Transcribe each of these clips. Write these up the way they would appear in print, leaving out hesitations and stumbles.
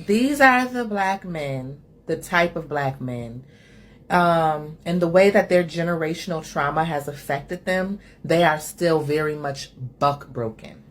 These are the black men, the type of black men, and the way that their generational trauma has affected them, they are still very much buck broken.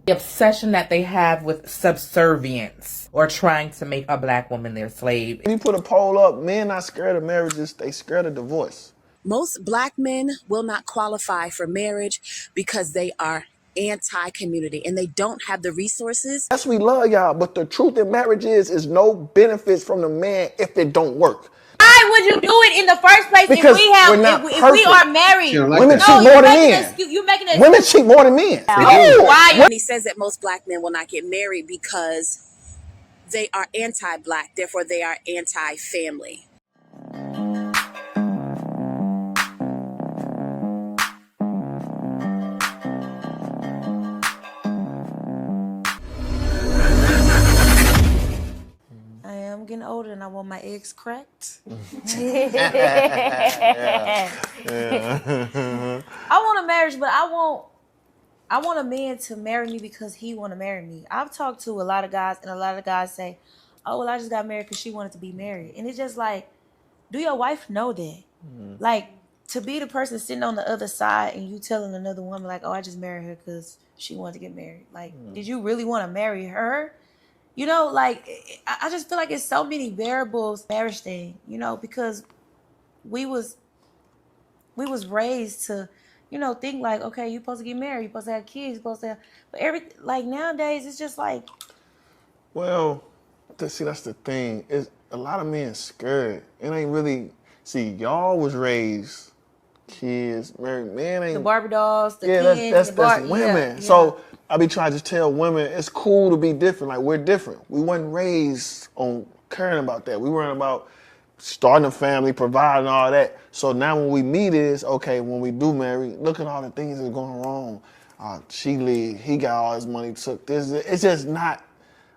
The obsession that they have with subservience or trying to make a black woman their slave. When you put a poll up, men not scared of marriages, they scared of divorce. Most black men will not qualify for marriage because they are anti-community and they don't have the resources. Yes, we love y'all, but the truth in marriage is no benefits from the man if it don't work. Why would you do it in the first place Because if we are married? Like women cheat more than men. You're making an Women cheat more than men. Why? He says that most black men will not get married because they are anti-black, therefore they are anti-family. I'm getting older and I want my eggs cracked. Yeah. I want a marriage, but I want a man to marry me because he want to marry me. I've talked to a lot of guys, and a lot of guys say, "Oh, well, I just got married because she wanted to be married." And it's just like, do your wife know that? Like, to be the person sitting on the other side and you telling another woman like, "Oh, I just married her because she wanted to get married." Like, did you really want to marry her? You know, like, I just feel like it's so many variables, marriage thing, you know, because we was raised to, you know, think like, okay, you're supposed to get married, you're supposed to have kids, you're supposed to have, but like nowadays, it's just like. Well, see, that's the thing. Is a lot of men scared. It ain't really, see, y'all was raised, kids, married, man ain't. The Barbie dolls, the kids, that's women. Yeah. So I be trying to just tell women it's cool to be different. Like, we're different. We wasn't raised on caring about that. We weren't about starting a family, providing all that. So now when we meet is, okay, when we do marry, look at all the things that's going wrong. She leave, he got all his money, took this. It's just not,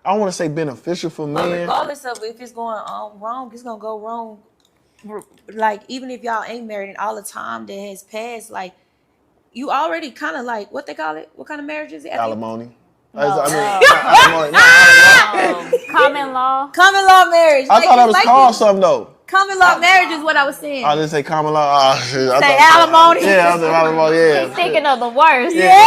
I don't want to say beneficial for men. Regardless of if it's going on wrong, it's going to go wrong. Like, even if y'all ain't married and all the time that has passed, like, you already kind of like, what they call it? What kind of marriage is it? Alimony. No. Common law. Common law marriage. I thought it was called something though. Common law marriage is what I was saying. I didn't say common law. Say alimony. Yeah, I said alimony. Yeah. He's thinking of the worst. Yeah.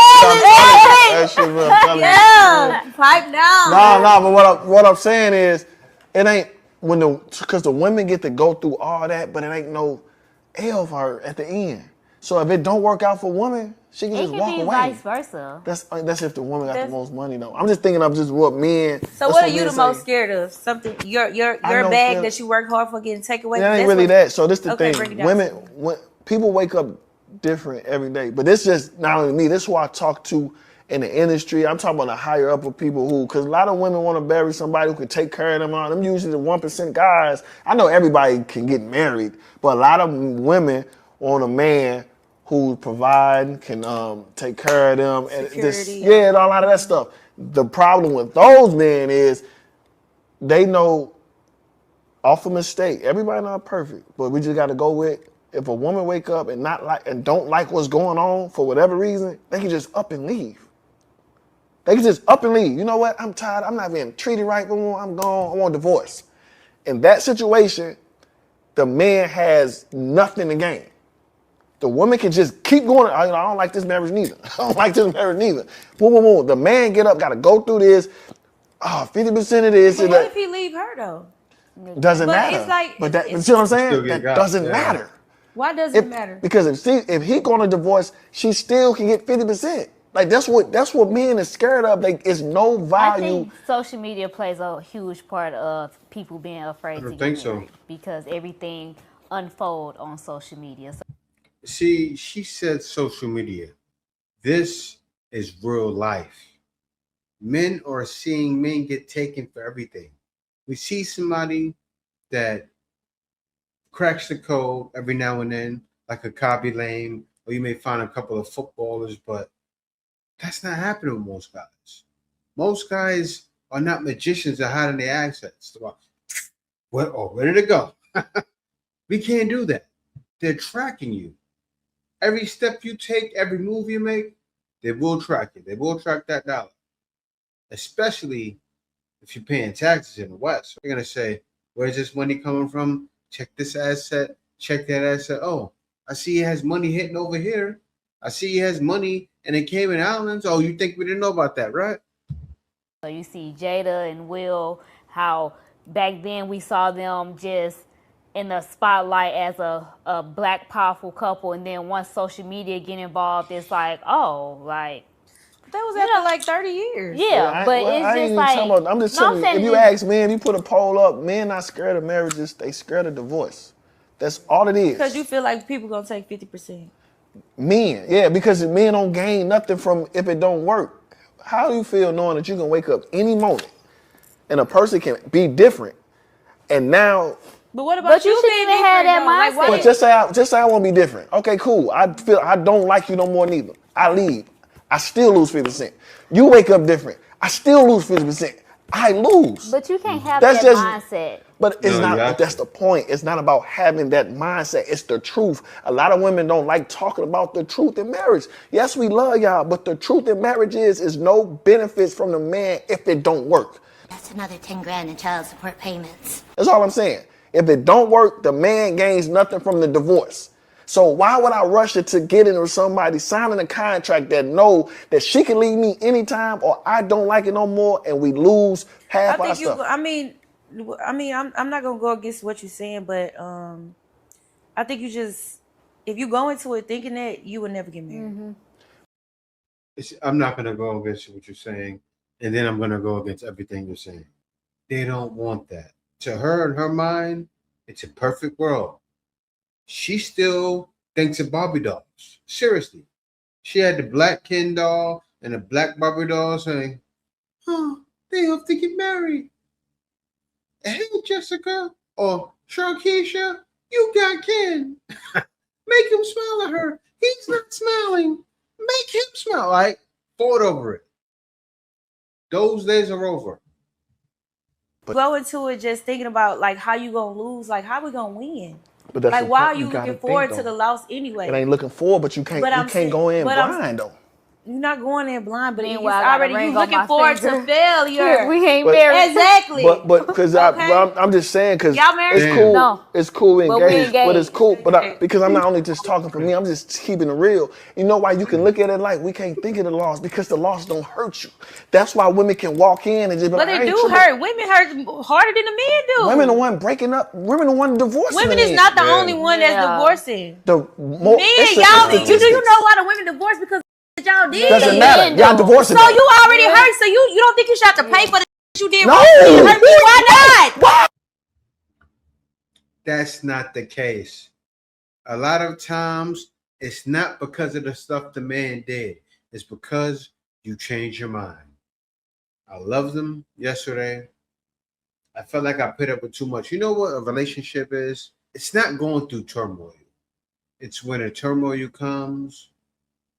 Yeah. Pipe down. No. But what I'm saying is, it ain't because the women get to go through all that, but it ain't no L for her at the end. So if it don't work out for women, she can just walk away. Vice versa. That's if the woman got the most money though. I'm just thinking of just what men. So what are you the most scared of? Something your bag that you work hard for getting taken away. It ain't really that. So this the thing. When people wake up different every day, but this just not only me. This is who I talk to in the industry. I'm talking about the higher up of people who, because a lot of women want to marry somebody who can take care of them. Them usually the 1% guys. I know everybody can get married, but a lot of women want a man who provide, can take care of them, and a lot of that stuff. The problem with those men is they know off a mistake. Everybody not perfect, but we just got to go with, if a woman wake up and don't like what's going on for whatever reason, they can just up and leave. They can just up and leave. You know what? I'm tired. I'm not being treated right anymore. I'm gone. I want a divorce. In that situation, the man has nothing to gain. The woman can just keep going. I don't like this marriage neither. I don't like this marriage neither. Boom. The man get up, got to go through this. 50% of this. But what if he leave her though? Doesn't matter. It's like, but you see what I'm saying? That doesn't matter. Why does it matter? Because if he going to divorce, she still can get 50%. Like that's what men is scared of. Like, it's no value. I think social media plays a huge part of people being afraid to get married because everything unfold on social media. See, she said social media. This is real life. Men are seeing men get taken for everything. We see somebody that cracks the code every now and then, like a Cobby Lane, or you may find a couple of footballers, but that's not happening with most guys. Most guys are not magicians at hiding their assets. Where did it go? We can't do that. They're tracking you. Every step you take, every move you make, they will track you. They will track that dollar. Especially if you're paying taxes in the West, they're gonna say, "Where's this money coming from? Check this asset. Check that asset. Oh, I see he has money hitting over here. I see he has money in the Cayman Islands. Oh, you think we didn't know about that, right?" So you see Jada and Will, how back then we saw them just in the spotlight as a black powerful couple, and then once social media get involved, it's like, oh, like That was after like 30 years. yeah, but it's I ain't just even like talking about, I'm just telling you, if you ask men, you put a poll up, men not scared of marriages, they scared of divorce. That's all it is. Because you feel like people gonna take 50%. Men, yeah, because men don't gain nothing from if it don't work. How do you feel knowing that you can wake up any moment and a person can be different, and now? But what about you shouldn't even have that mindset. Like, But just say I want to be different. Okay, cool. I feel I don't like you no more neither. I leave. I still lose 50%. You wake up different. I still lose 50%. I lose. But you can't have that mindset. But it's not. But that's the point. It's not about having that mindset. It's the truth. A lot of women don't like talking about the truth in marriage. Yes, we love y'all, but the truth in marriage is no benefits from the man if it don't work. That's another 10 grand in child support payments. That's all I'm saying. If it don't work, the man gains nothing from the divorce. So why would I rush it to get into somebody signing a contract that know that she can leave me anytime or I don't like it no more and we lose half our stuff? I mean, I'm not gonna go against what you're saying, but I think you just, if you go into it thinking that, you will never get married. Mm-hmm. I'm not gonna go against what you're saying, and then I'm gonna go against everything you're saying. They don't want that. To her, in her mind, it's a perfect world. She still thinks of Barbie dolls. Seriously. She had the black Ken doll and the black Barbie doll saying, "Oh, they have to get married. Hey, Jessica, or Sharkeisha, you got Ken. Make him smile at her. He's not smiling. Make him smile." Like, fought over it. Those days are over. Go into it just thinking about like how you gonna lose, like how we gonna win. But that's like why are you looking forward to the loss anyway? It ain't looking forward, but you can't go in blind though. You're not going in blind, but it's already you looking forward to failure. We ain't married. Exactly. But because I'm just saying because it's cool. No. It's cool we engaged, but it's cool. But because I'm not only just talking for me, I'm just keeping it real. You know why you can look at it like we can't think of the loss because the loss don't hurt you. That's why women can walk in and just be like, but they do hurt. Women hurt harder than the men do. Women the one breaking up. Women the one divorcing. Women is not the only one that's divorcing. Men, y'all. Do you know why the women divorce? Because y'all did. Doesn't matter. Y'all divorcing. So you already hurt. So you don't think you should have to pay for the you did? No. Why not? Why? That's not the case. A lot of times, it's not because of the stuff the man did. It's because you change your mind. I loved them yesterday. I felt like I put up with too much. You know what a relationship is? It's not going through turmoil. It's when a turmoil comes,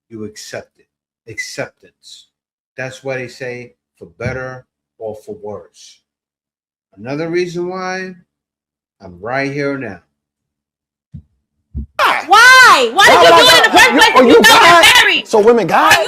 you accept it. Acceptance. That's why they say for better or for worse. Another reason why I'm right here now. Why? Why did you do it in the first place if you don't get married? So women gone? Are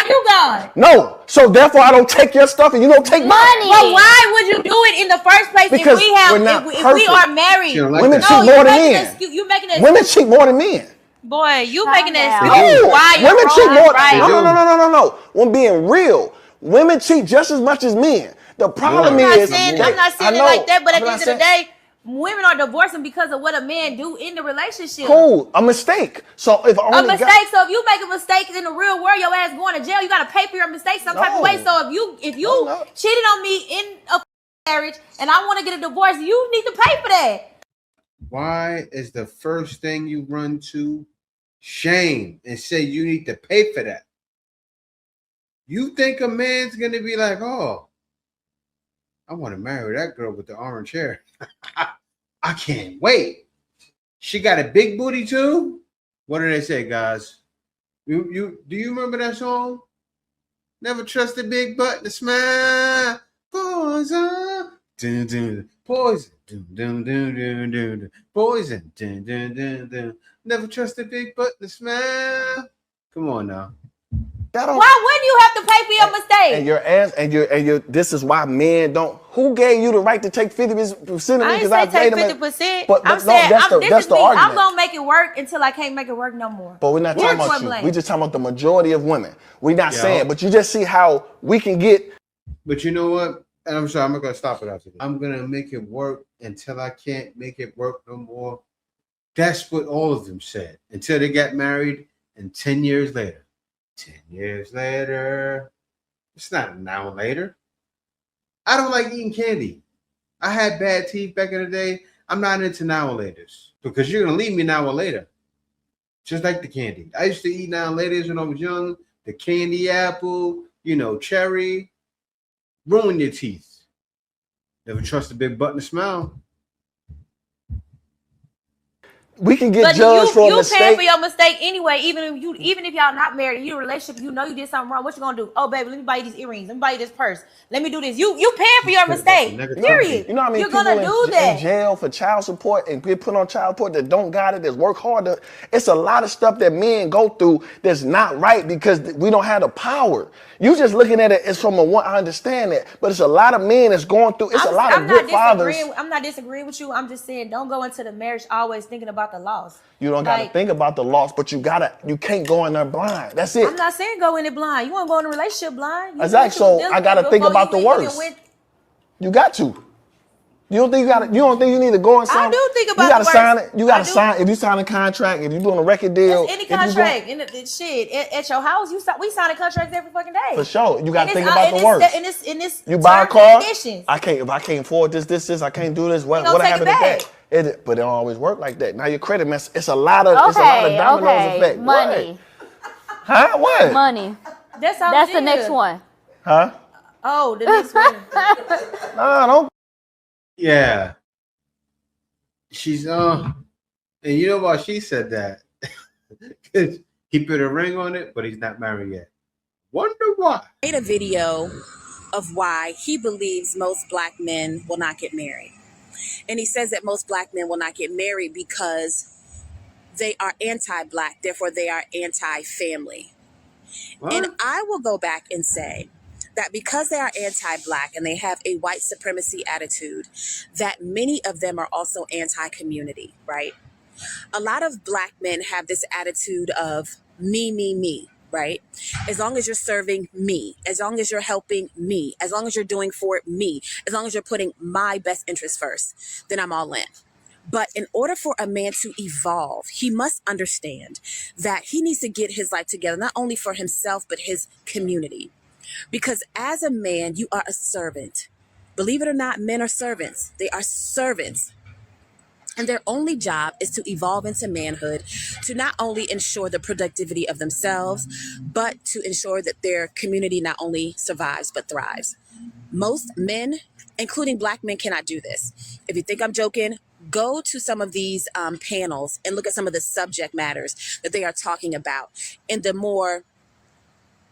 you gone? No. So therefore I don't take your stuff and you don't take money. But why would you do it in the first place because if we are married? Women cheat more than men. You making it. Women cheat more than men. Boy, you making it. No. Why women cheat more? Right. No. When being real, women cheat just as much as men. The problem is, I'm not saying it like that, but at the end of the day, women are divorcing because of what a man do in the relationship. Cool, a mistake. So if So if you make a mistake in the real world, your ass going to jail. You got to pay for your mistake some type of way. So if you cheated on me in a marriage and I want to get a divorce, you need to pay for that. Why is the first thing you run to shame and say you need to pay for that? You think a man's going to be like, oh, I want to marry that girl with the orange hair. I can't wait. She got a big booty too? What do they say, guys? You do you remember that song? Never trust a big butt to smile. Poison. Dun, dun, poison. Dun, dun, dun, dun, dun, poison. Dun, dun, dun, dun. Never trust a big butt to smile. Come on now. Why wouldn't you have to pay for your mistake? And your ass, and your. This is why men don't. Who gave you the right to take 50% of me? I ain't say take 50%. But I'm no, saying that's the argument. I'm gonna make it work until I can't make it work no more. But we're not talking about you. We just talking about the majority of women. We're not saying, but you just see how we can get. But you know what? And I'm sorry, I'm not gonna stop it after this. I'm gonna make it work until I can't make it work no more. That's what all of them said until they got married, and 10 years later. 10 years later. It's not an hour later. I don't like eating candy. I had bad teeth back in the day. I'm not into now and laters because you're gonna leave me an hour later. Just like the candy. I used to eat now and laters when I was young. The candy apple, cherry. Ruin your teeth. Never trust a big button to smile. We can get judged for a mistake. You paying for your mistake anyway. Even if y'all not married, you in a relationship, you did something wrong. What you gonna do? Oh, baby, let me buy you these earrings. Let me buy you this purse. Let me do this. You paying for your mistake. Period. You know how many You're people gonna do that. in jail for child support and get put on child support that don't got it, that work hard. It's a lot of stuff that men go through that's not right because we don't have the power. You just looking at it as from I understand that, but it's a lot of men that's going through. It's a lot of good fathers. I'm not disagreeing with you. I'm just saying don't go into the marriage always thinking about the loss. You don't got to think about the loss, but you can't go in there blind. That's it. I'm not saying go in it blind. You want to go in a relationship blind. Exactly. So I got to think about the worst. You got to. You don't think you need to go and sign? I do think about you gotta the worst. sign it. You got to sign. If you sign a contract, if you're doing a record deal, any contract, at your house, we sign contracts every fucking day. For sure, you got to think about the worst. You buy a car. If I can't afford this, I can't do this. What happened to that? But it don't always work like that. Now your credit mess. It's a lot of dominoes effect. Money. What? Huh? What? Money. That's the next one. Huh? Oh, the next one. No, don't. Yeah. She's and you know why she said that? Because he put a ring on it, but he's not married yet. Wonder why. Made a video of why he believes most black men will not get married. And he says that most black men will not get married because they are anti-black, therefore they are anti-family. What? And I will go back and say that because they are anti-black and they have a white supremacy attitude, that many of them are also anti-community, right? A lot of black men have this attitude of me, right? As long as you're serving me, as long as you're helping me, as long as you're doing for me, as long as you're putting my best interest first, then I'm all in. But in order for a man to evolve, he must understand that he needs to get his life together, not only for himself, but his community. Because as a man, you are a servant. Believe it or not, men are servants. They are servants. And their only job is to evolve into manhood, to not only ensure the productivity of themselves, but to ensure that their community not only survives, but thrives. Most men, including black men, cannot do this. If you think I'm joking, go to some of these panels and look at some of the subject matters that they are talking about. And the more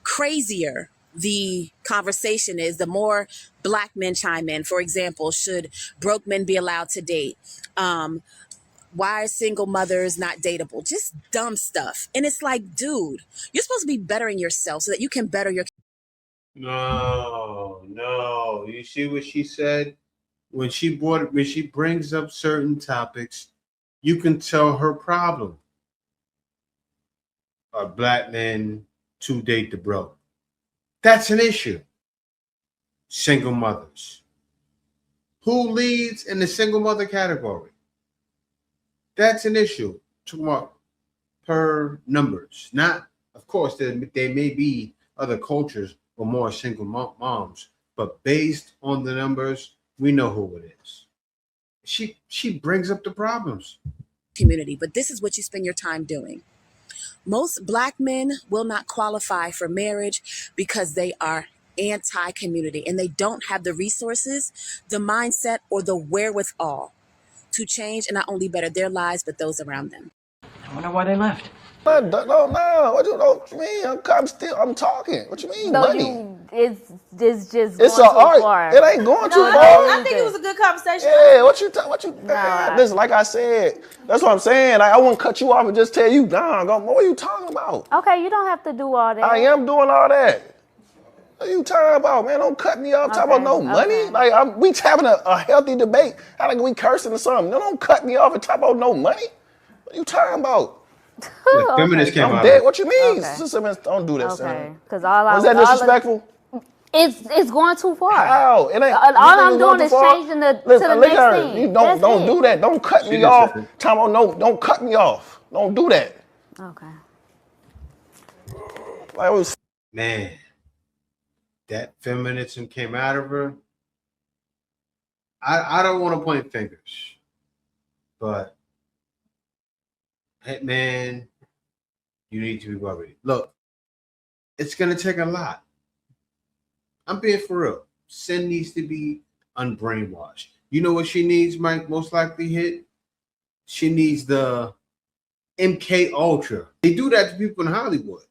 crazier the conversation is, the more black men chime in. For example, should broke men be allowed to date? Why are single mothers not dateable? Just dumb stuff. And it's like, dude, you're supposed to be bettering yourself so that you can better your. No. You see what she said? When she brings up certain topics, you can tell her problem. Are black men to date the broke? That's an issue. Single mothers. Who leads in the single mother category? That's an issue. Talking about per numbers. Not, of course, there may be other cultures with more single moms, but based on the numbers, we know who it is. She brings up the problems. Community, but this is what you spend your time doing. Most black men will not qualify for marriage because they are anti-community and they don't have the resources, the mindset, or the wherewithal to change and not only better their lives, but those around them. I wonder why they left. No. What you mean? I'm talking. What you mean, No, money? it's just It's going an too art. far. It ain't going too No, far. I think it was a good conversation. Yeah, listen, like I said, that's what I'm saying. Like, I wouldn't cut you off and just tell you, nah, what are you talking about? Okay, you don't have to do all that. I am doing all that. What are you talking about, man? Don't cut me off. Talking about no money. Okay. Like, we having a healthy debate. I think we cursing or something. Don't cut me off and talk about no money. What are you talking about? The feminists came I'm out dead. of What you mean? Okay. Sister, don't do that, Okay, son. because all I Was that disrespectful? It's going too far. How? It ain't. All I'm doing is changing to the next thing. You don't do that. Don't cut me off. Don't cut me off. Don't do that. Okay. Like, it was. Man, that feminism came out of her. I don't want to point fingers, but hey, man, you need to be worried. Look, it's gonna take a lot. I'm being for real. Sin needs to be unbrainwashed. You know what she needs, Mike? Most likely hit. She needs the MK Ultra. They do that to people in Hollywood.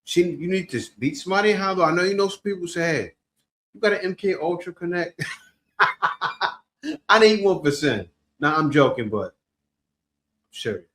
You need to beat somebody in Hollywood. I know you know some people say, hey, you got an MK Ultra connect. I need 1%. Now I'm joking, but I'm serious.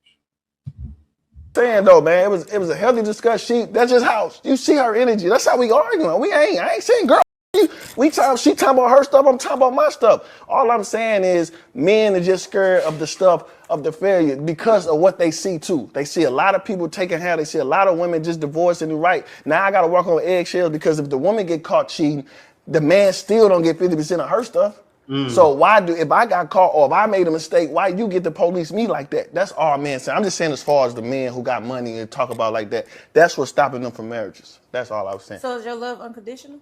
Saying though, man, it was a healthy discussion. That's just how you see her energy. That's how we arguing. I ain't saying girl. She talking about her stuff. I'm talking about my stuff. All I'm saying is men are just scared of the stuff of the failure because of what they see too. They see a lot of people taking half. They see a lot of women just divorcing and right. Now I got to walk on eggshells because if the woman get caught cheating, the man still don't get 50% of her stuff. So if I got caught or if I made a mistake, why you get to police me like that? That's all men saying. I'm just saying as far as the men who got money and talk about like that, that's what's stopping them from marriages. That's all I was saying. So is your love unconditional?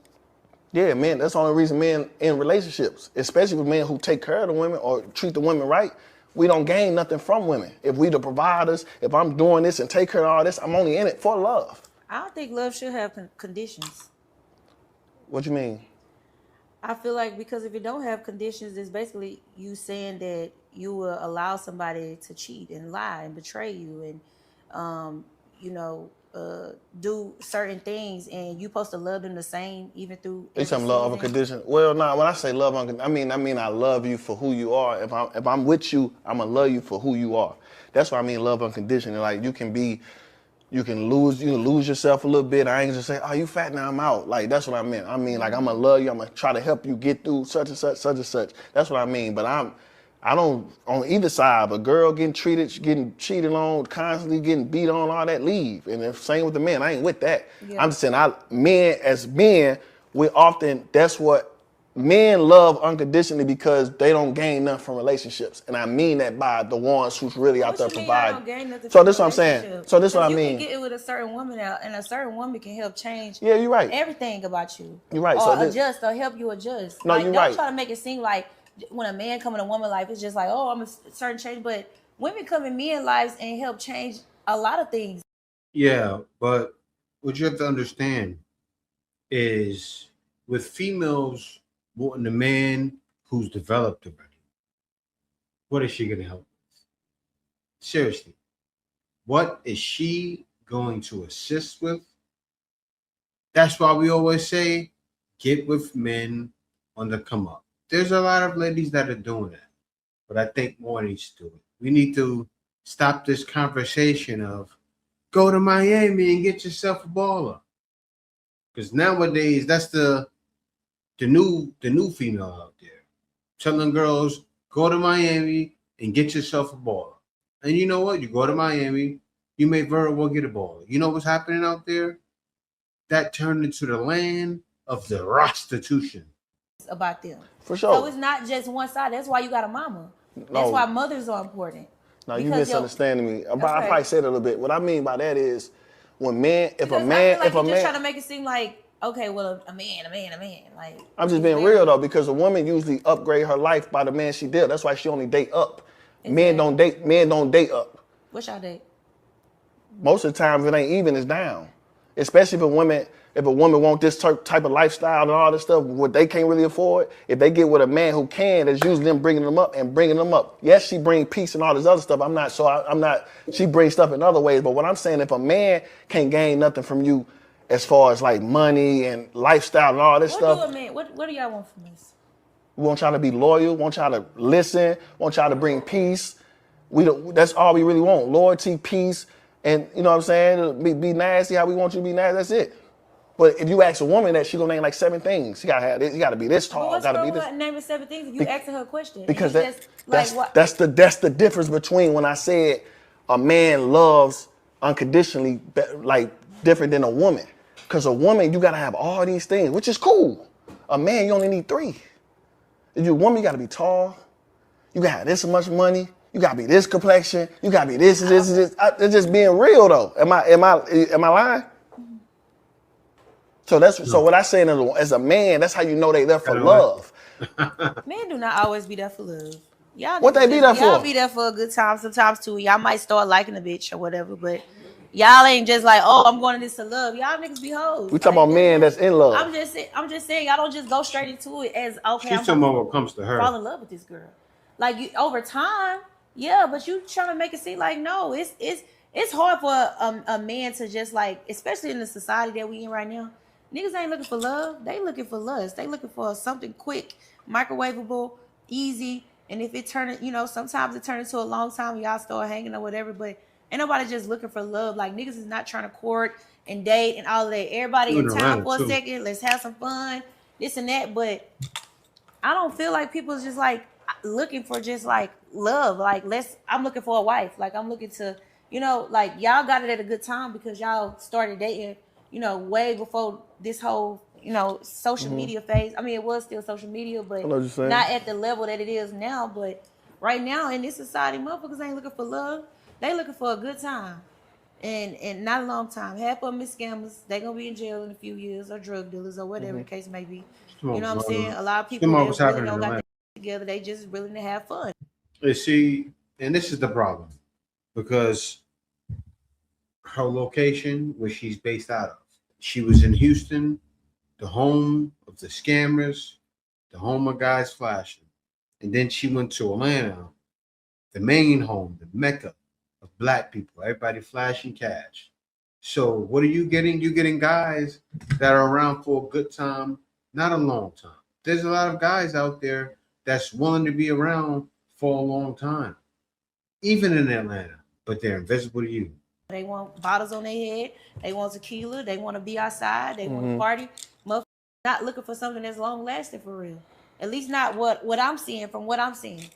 Yeah, man, that's the only reason men in relationships, especially with men who take care of the women or treat the women right, we don't gain nothing from women. If we the providers, if I'm doing this and take care of all this, I'm only in it for love. I don't think love should have conditions. What you mean? I feel like because if you don't have conditions, it's basically you saying that you will allow somebody to cheat and lie and betray you and, do certain things, and you supposed to love them the same even through. You saying love unconditional? Well, no. When I say love unconditional, I mean I love you for who you are. If I'm with you, I'ma love you for who you are. That's what I mean love unconditional. Like you can lose yourself a little bit. I ain't just say, oh, you fat now, I'm out. Like, that's what I meant. I mean, like, I'm going to love you. I'm going to try to help you get through such and such, such and such. That's what I mean. But I don't, on either side, a girl getting cheated on, constantly getting beat on, all that, leave. And the same with the men. I ain't with that. Yeah. I'm just saying, as men, that's what men love unconditionally because they don't gain nothing from relationships. And I mean that by the ones who's really out there providing. So this is what I'm saying. So this is what I mean. You can get it with a certain woman out, and a certain woman can help change you're right. everything about you. You're right. Or adjust or help you adjust. No, you're right. Don't try to make it seem like when a man come in a woman's life, it's just like, oh, I'm a certain change. But women come in men's lives and help change a lot of things. Yeah, but what you have to understand is with females wanting a man who's developed already, what is she going to help with? Seriously, what is she going to assist with? That's why we always say, get with men on the come up. There's a lot of ladies that are doing that, but I think more needs to do it. We need to stop this conversation of go to Miami and get yourself a baller. Because nowadays, that's the new female out there, telling girls, go to Miami and get yourself a baller. And you know what? You go to Miami, you may very well get a baller. You know what's happening out there? That turned into the land of the prostitution. About them. For sure. So it's not just one side. That's why you got a mama. That's why mothers are important. No, you misunderstanding me. I probably said it a little bit. What I mean by that is when men, if a man just trying to make it seem like, okay, well, a man. Like I'm just being real though, because a woman usually upgrade her life by the man she deals. That's why she only date up. Exactly. Men don't date up. What's y'all date? Most of the time, if it ain't even, it's down. Especially if a woman If a woman want this type of lifestyle and all this stuff, what they can't really afford, if they get with a man who can, it's usually them bringing them up and bringing them up. Yes, she brings peace and all this other stuff. She brings stuff in other ways. But what I'm saying, if a man can't gain nothing from you as far as like money and lifestyle and all this stuff. What do y'all want from us? We want y'all to be loyal, want y'all to listen, want y'all to bring peace. That's all we really want. Loyalty, peace, and you know what I'm saying? Be nasty how we want you to be nasty, that's it. But if you ask a woman that, she gonna name like 7 things. She gotta have this, you gotta be this tall, gotta be this. Naming 7 things if you asking her a question. Because that's the difference between when I said a man loves unconditionally, like different than a woman. Because a woman, you gotta have all these things, which is cool. A man, you only need 3. If you're a woman, you gotta be tall. You gotta have this much money. You gotta be this complexion. You gotta be this. It's just being real though. Am I lying? So what I say as a man, that's how you know they there for love. Men do not always be there for love. Y'all what they be there for? Y'all be there for a good time sometimes too. Y'all might start liking a bitch or whatever, but y'all ain't just like, oh, I'm going to this to love. Y'all niggas be hoes. We talking about men that's in love. I'm just saying y'all don't just go straight into it as okay. She's talking about what comes to her. Fall in love with this girl, like you over time, yeah. But you trying to make it seem like no, it's hard for a man to just like, especially in the society that we in right now. Niggas ain't looking for love. They looking for lust. They looking for something quick, microwavable, easy. And if it turn, sometimes it turns into a long time. Y'all start hanging or whatever. But ain't nobody just looking for love. Like niggas is not trying to court and date and all of that. Everybody in town for a second. Let's have some fun. This and that. But I don't feel like people's just like looking for just like love. Like I'm looking for a wife. Like I'm looking to, like y'all got it at a good time because y'all started dating. Way before this whole, social media phase. I mean, it was still social media, but not at the level that it is now. But right now in this society, motherfuckers ain't looking for love. They looking for a good time. And not a long time. Half of them is scammers. They gonna be in jail in a few years, or drug dealers, or whatever the case may be. You know what I'm saying? A lot of people that really don't got their together. They just willing to have fun. You see, and this is the problem. Because her location, where she's based out of. She was in Houston, the home of the scammers, the home of guys flashing. And then she went to Atlanta, the main home, the mecca of black people, everybody flashing cash. So what are you getting? You're getting guys that are around for a good time, not a long time. There's a lot of guys out there that's willing to be around for a long time, even in Atlanta, but they're invisible to you. They want bottles on their head. They want tequila. They want to be outside. They want to party. Motherfuckers not looking for something that's long lasting for real. At least not what I'm seeing from what I'm seeing.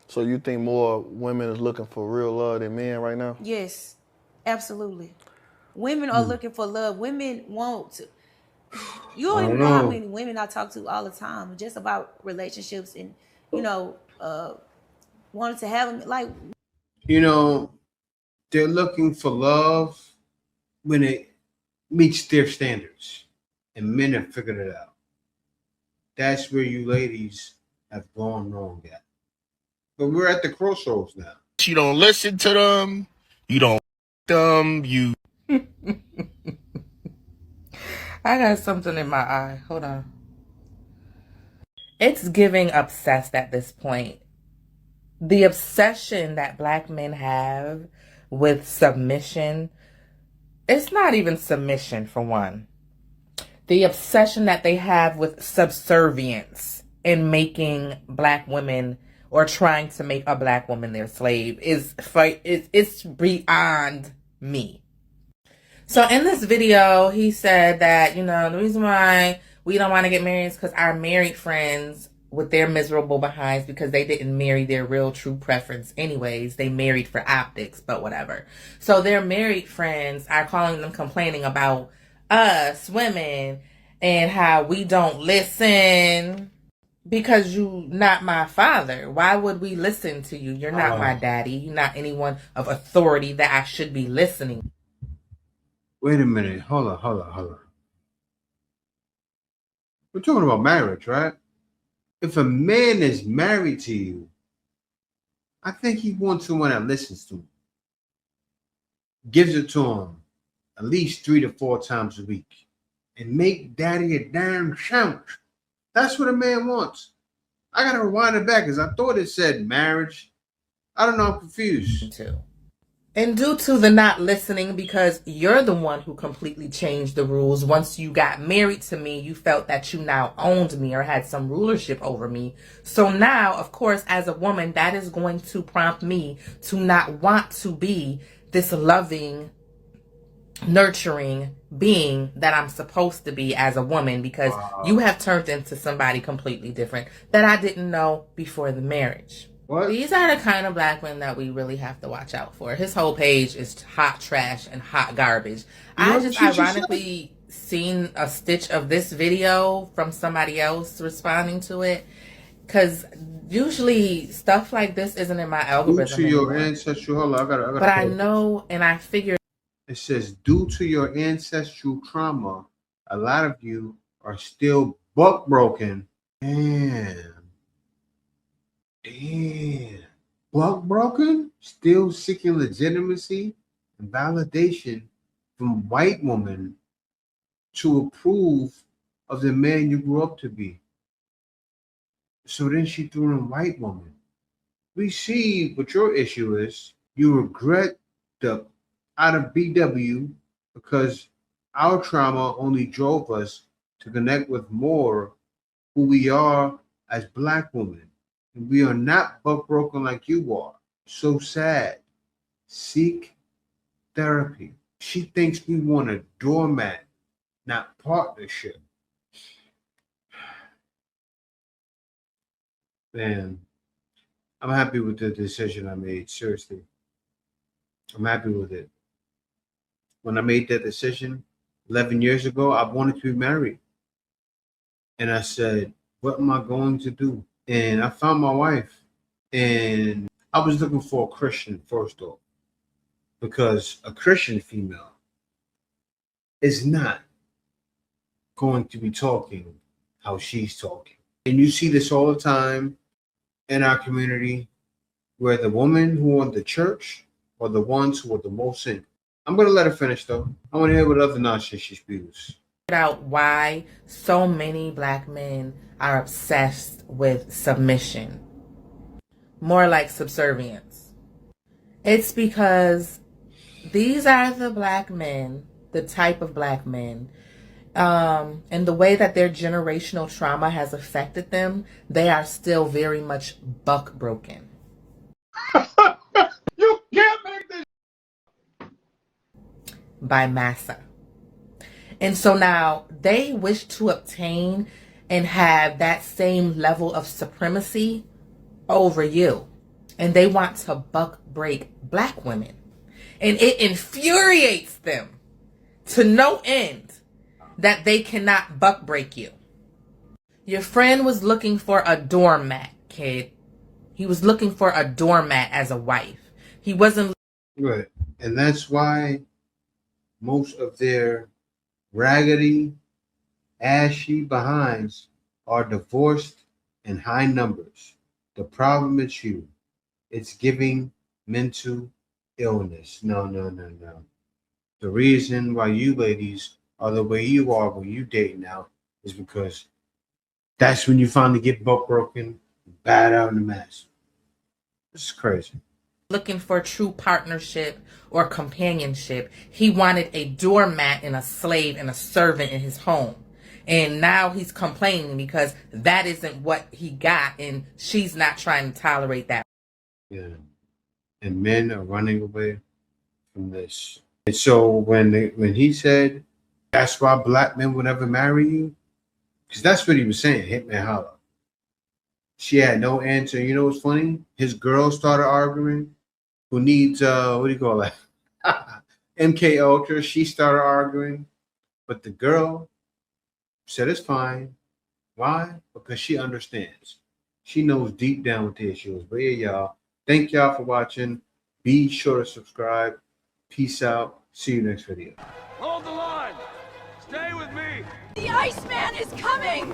So you think more women is looking for real love than men right now? Yes, absolutely. Women are looking for love. Women want to. You don't even know how many women I talk to all the time just about relationships and, wanting to have them like. They're looking for love when it meets their standards, and men have figured it out. That's where you ladies have gone wrong at. But we're at the crossroads now. You don't listen to them. You don't them. I got something in my eye. Hold on. It's giving obsessed at this point. The obsession that black men have with submission, it's not even submission for one. The obsession that they have with subservience and making black women or trying to make a black woman their slave it's beyond me. So in this video, he said that, the reason why we don't want to get married is because our married friends with their miserable behinds, because they didn't marry their real true preference anyways. They married for optics, but whatever. So their married friends are calling them complaining about us women and how we don't listen because you not my father. Why would we listen to you? You're not my daddy. You're not anyone of authority that I should be listening. Wait a minute. Hold on. We're talking about marriage, right? If a man is married to you, I think he wants someone that listens to him. Gives it to him at least 3 to 4 times a week. and make daddy a damn sandwich. That's what a man wants. I gotta rewind it back because I thought it said marriage. I don't know, I'm confused. Too. And due to the not listening, because you're the one who completely changed the rules. Once you got married to me, you felt that you now owned me or had some rulership over me. So now, of course, as a woman, that is going to prompt me to not want to be this loving, nurturing being that I'm supposed to be as a woman, because you have turned into somebody completely different that I didn't know before the marriage. What? These are the kind of black men that we really have to watch out for. His whole page is hot trash and hot garbage. I just ironically seen a stitch of this video from somebody else responding to it, because usually stuff like this isn't in my algorithm. Due to your ancestral, hold on, I gotta. But I know, and I figured. It says, due to your ancestral trauma, a lot of you are still buck broken. Damn. Buck broken? Still seeking legitimacy and validation from white women to approve of the man you grew up to be. So then she threw in white woman. We see what your issue is. You regret the out of BW because our trauma only drove us to connect with more who we are as black women. And we are not buck broken like you are. So sad. Seek therapy. She thinks we want a doormat, not partnership. Man, I'm happy with the decision I made. Seriously. I'm happy with it. When I made that decision 11 years ago, I wanted to be married. And I said, what am I going to do? And I found my wife. And I was looking for a Christian first off. Because a Christian female is not going to be talking how she's talking. And you see this all the time in our community, where the women who are in the church are the ones who are the most single. I'm going to let her finish, though. I want to hear what other nonsense she spews. Out why so many black men are obsessed with submission. More like subservience. It's because these are the black men, the type of black men, and the way that their generational trauma has affected them, they are still very much buck broken. You can't make this by massa. And so now they wish to obtain and have that same level of supremacy over you. And they want to buck break black women. And it infuriates them to no end that they cannot buck break you. Your friend was looking for a doormat, kid. He was looking for a doormat as a wife. He wasn't. Right. And that's why most of their raggedy, ashy behinds are divorced in high numbers. The problem is you. It's giving mental illness. No. The reason why you ladies are the way you are when you date now is because that's when you finally get buck broken, bad out in the mess. This is crazy. Looking for true partnership or companionship. He wanted a doormat and a slave and a servant in his home. And now he's complaining because that isn't what he got, and she's not trying to tolerate that. Yeah. And men are running away from this. And so when he said, that's why black men will never marry you, because that's what he was saying, hit me holler. She had no answer. You know what's funny? His girl started arguing. Who needs, what do you call that? MK Ultra. She started arguing. But the girl said it's fine. Why? Because she understands. She knows deep down what the issue is. But yeah, y'all. Thank y'all for watching. Be sure to subscribe. Peace out. See you next video. Hold the line. Stay with me. The Iceman is coming.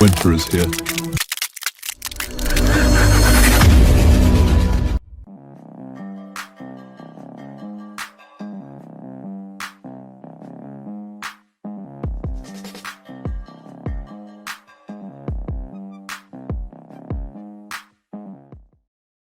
Winter is here.